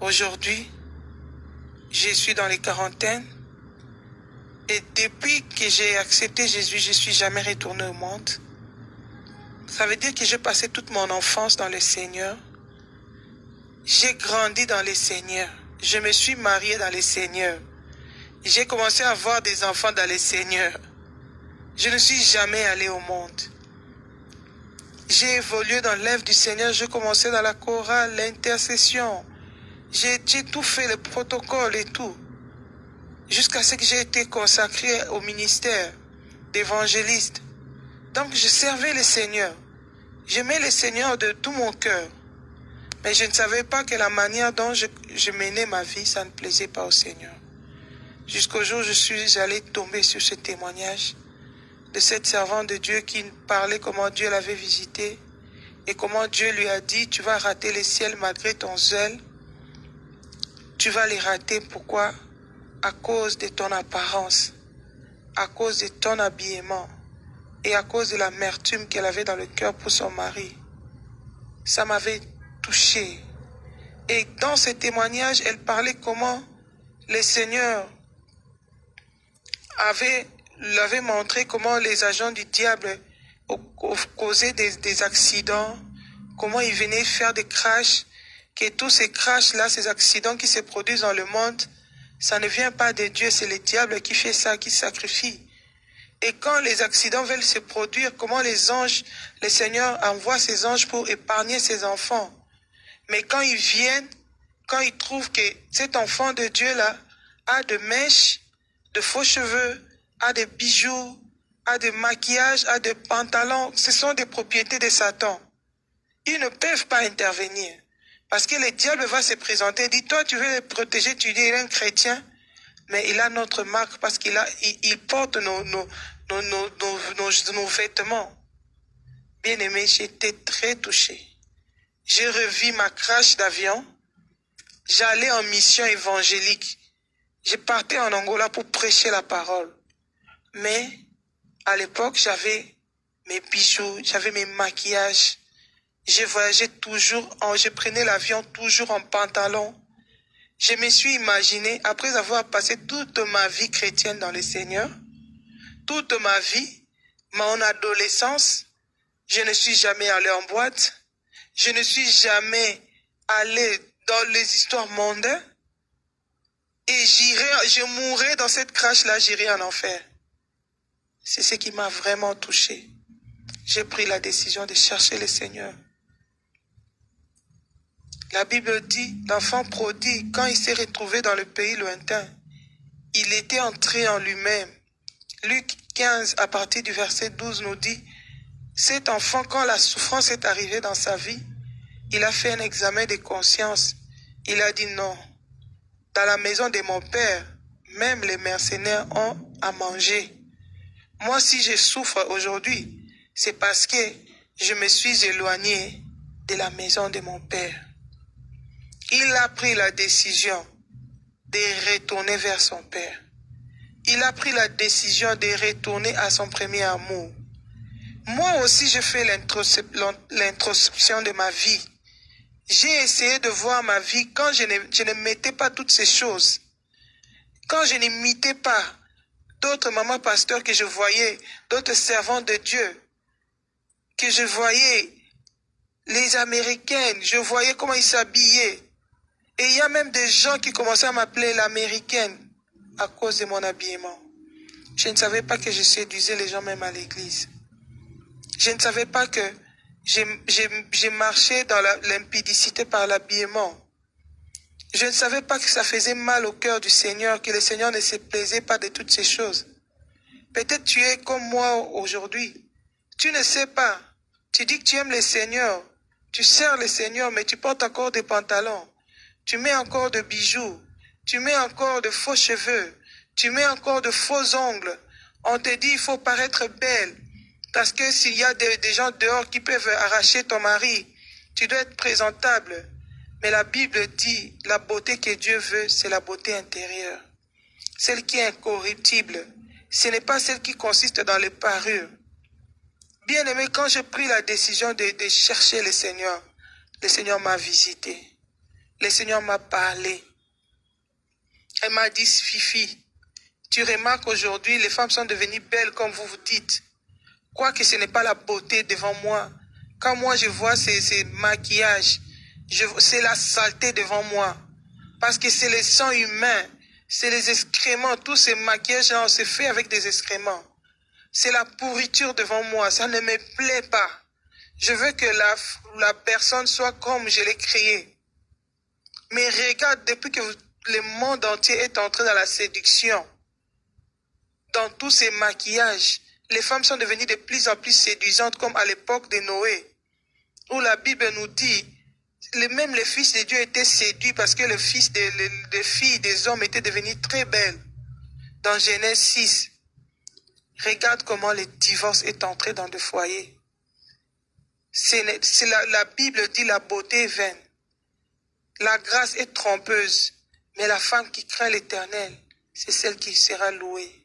Aujourd'hui, je suis dans les quarantaines. Et depuis que j'ai accepté Jésus, je ne suis jamais retourné au monde. Ça veut dire que j'ai passé toute mon enfance dans le Seigneur. J'ai grandi dans le Seigneur. Je me suis marié dans le Seigneur. J'ai commencé à avoir des enfants dans le Seigneur. Je ne suis jamais allé au monde. J'ai évolué dans l'œuvre du Seigneur. J'ai commencé dans la chorale, l'intercession. J'ai tout fait, le protocole et tout. Jusqu'à ce que j'ai été consacré au ministère d'évangéliste. Donc je servais le Seigneur. J'aimais le Seigneur de tout mon cœur. Mais je ne savais pas que la manière dont je menais ma vie, ça ne plaisait pas au Seigneur. Jusqu'au jour où je suis allé tomber sur ce témoignage de cette servante de Dieu qui parlait comment Dieu l'avait visité et comment Dieu lui a dit, tu vas rater le ciel malgré ton zèle. Tu vas les rater. Pourquoi? À cause de ton apparence, à cause de ton habillement et à cause de l'amertume qu'elle avait dans le cœur pour son mari. Ça m'avait touché. Et dans ce témoignage, elle parlait comment le Seigneur l'avait montré comment les agents du diable causaient des accidents, comment ils venaient faire des crashs, que tous ces crashs-là, ces accidents qui se produisent dans le monde, ça ne vient pas de Dieu, c'est le diable qui fait ça, qui sacrifie. Et quand les accidents veulent se produire, comment les anges, le Seigneur envoie ses anges pour épargner ses enfants. Mais quand ils viennent, quand ils trouvent que cet enfant de Dieu-là a de mèches, de faux cheveux, a des bijoux, a des maquillages, a des pantalons, ce sont des propriétés de Satan. Ils ne peuvent pas intervenir. Parce que le diable va se présenter, dit, toi tu veux le protéger, tu dis, il est un chrétien, mais il a notre marque parce il porte nos vêtements. Bien aimé, j'étais très touché. J'ai revu ma crash d'avion. J'allais en mission évangélique. Je partais en Angola pour prêcher la parole. Mais à l'époque, j'avais mes bijoux, j'avais mes maquillages. Je voyageais toujours, je prenais l'avion toujours en pantalon. Je me suis imaginé, après avoir passé toute ma vie chrétienne dans le Seigneur, toute ma vie, mon adolescence, je ne suis jamais allé en boîte. Je ne suis jamais allé dans les histoires mondaines. Et je mourrai dans cette crash-là, j'irai en enfer. C'est ce qui m'a vraiment touché. J'ai pris la décision de chercher le Seigneur. La Bible dit, l'enfant prodigue, quand il s'est retrouvé dans le pays lointain, il était entré en lui-même. Luc 15, à partir du verset 12, nous dit, cet enfant, quand la souffrance est arrivée dans sa vie, il a fait un examen de conscience. Il a dit non. Dans la maison de mon père, même les mercenaires ont à manger. Moi, si je souffre aujourd'hui, c'est parce que je me suis éloigné de la maison de mon père. Il a pris la décision de retourner vers son père. Il a pris la décision de retourner à son premier amour. Moi aussi, je fais l'introspection de ma vie. J'ai essayé de voir ma vie quand je ne mettais pas toutes ces choses. Quand je n'imitais pas d'autres mamans pasteurs que je voyais, d'autres servants de Dieu, que je voyais les Américaines, je voyais comment ils s'habillaient. Et il y a même des gens qui commençaient à m'appeler l'Américaine à cause de mon habillement. Je ne savais pas que je séduisais les gens même à l'église. Je ne savais pas que j'ai marché dans l'impudicité par l'habillement. Je ne savais pas que ça faisait mal au cœur du Seigneur, que le Seigneur ne se plaisait pas de toutes ces choses. Peut-être tu es comme moi aujourd'hui. Tu ne sais pas. Tu dis que tu aimes le Seigneur. Tu sers le Seigneur, mais tu portes encore des pantalons. Tu mets encore de bijoux. Tu mets encore de faux cheveux. Tu mets encore de faux ongles. On te dit il faut paraître belle. Parce que s'il y a des gens dehors qui peuvent arracher ton mari, tu dois être présentable. Mais la Bible dit, la beauté que Dieu veut, c'est la beauté intérieure. Celle qui est incorruptible. Ce n'est pas celle qui consiste dans les parures. Bien aimé, quand j'ai pris la décision de chercher le Seigneur m'a visité. le Seigneur m'a parlé. Elle m'a dit, Fifi, tu remarques aujourd'hui, les femmes sont devenues belles comme vous vous dites. Quoique ce n'est pas la beauté devant moi. Quand moi je vois ces maquillages, c'est la saleté devant moi. Parce que c'est le sang humain, c'est les excréments. Tous ces maquillages-là, on se fait avec des excréments. C'est la pourriture devant moi, ça ne me plaît pas. Je veux que la personne soit comme je l'ai créée. Mais regarde, depuis que le monde entier est entré dans la séduction, dans tous ces maquillages, les femmes sont devenues de plus en plus séduisantes comme à l'époque de Noé, où la Bible nous dit, même les fils de Dieu étaient séduits parce que les filles des hommes étaient devenues très belles. Dans Genèse 6, regarde comment le divorce est entré dans des foyers. La Bible dit la beauté est vaine. La grâce est trompeuse, mais la femme qui craint l'Éternel, c'est celle qui sera louée.